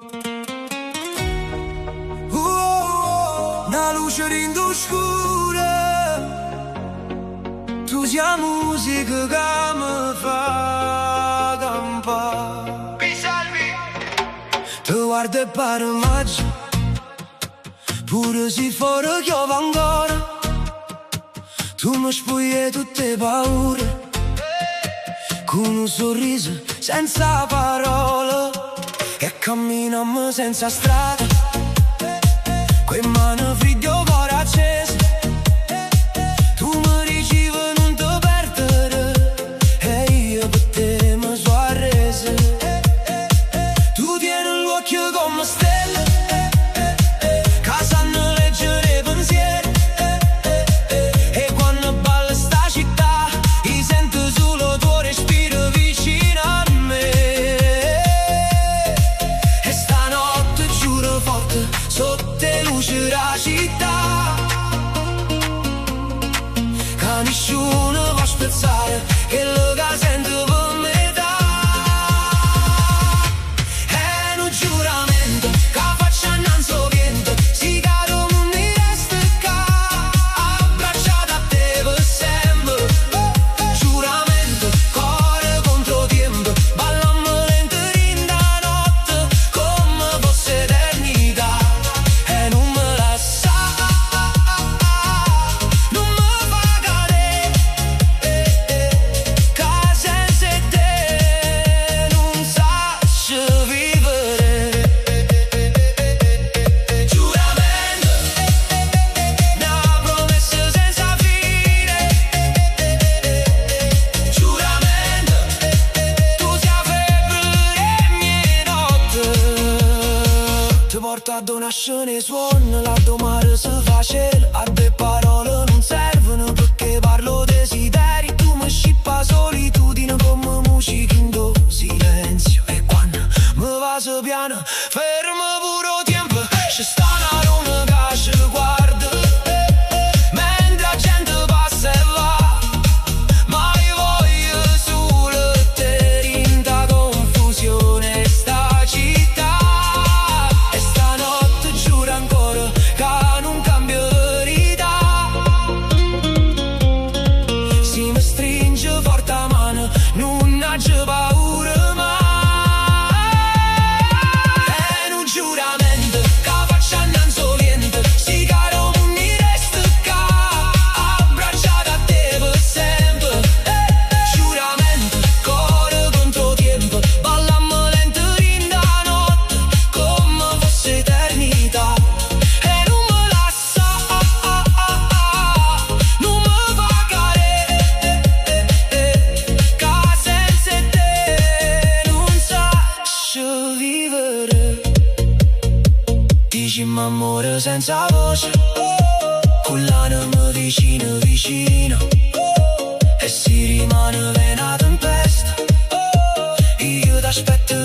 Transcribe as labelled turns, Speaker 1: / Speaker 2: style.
Speaker 1: Una luce rindo scura, tu sia musica che mi fa campare. Ti guardo e pare maggio, pure se fuori piove ancora. Tu mi spogli tutte le paure, con un sorriso senza parole, e camminiamo senza strada, quei mani fredde o cuore acceso. Tu mi dici non ti perdere, e io per te mi sono arreso. Tu tieni l'occhio come stelle, che sanno leggere i pensieri, e quando balla sta città io sento solo tuo respiro vicino a me. E stanotte giuro forte sotto le luci della città, che nessuno può spezzare quello che sento per metà. È un giuramento che faccio innanzi al vento, si caro non mi resta qua, abbracciato a te per sempre. Giuramento, cuore contro tempo, ballammo lento in da notte come fosse eternità. E non me la sa, non me fa cadere, che senza te non saprei vivere. Giuramento, una promessa senza fine. Giuramento, tu sia febbre e mie notte. Ti porto a donazione suono, la tua mare si fa cielo, a te parole non servono perché parlo desideri. Tu mi scippa solitudine come musica in do silenzio, e quando mi va so piano fermo pure tempo. C'è sta una luna che ci guarda mentre la gente passa e va, ma io voglio solo te in da confusione sta città. E stanotte giuro ancora che non cambio verità. Si mi stringe forte la mano, non c'è paura mai. È un giuramento che faccio innanzi al vento, si caro non mi resta qua, abbracciato a te per sempre. Giuramento, cuore contro tempo, ballammo lento in da notte come fosse eternità. E non me la sa, non me fa cadere, che senza te non saprei vivere. Dici m'amore senza voce, con l'anima vicino vicino, e si rimane una tempesta. Io t'aspetto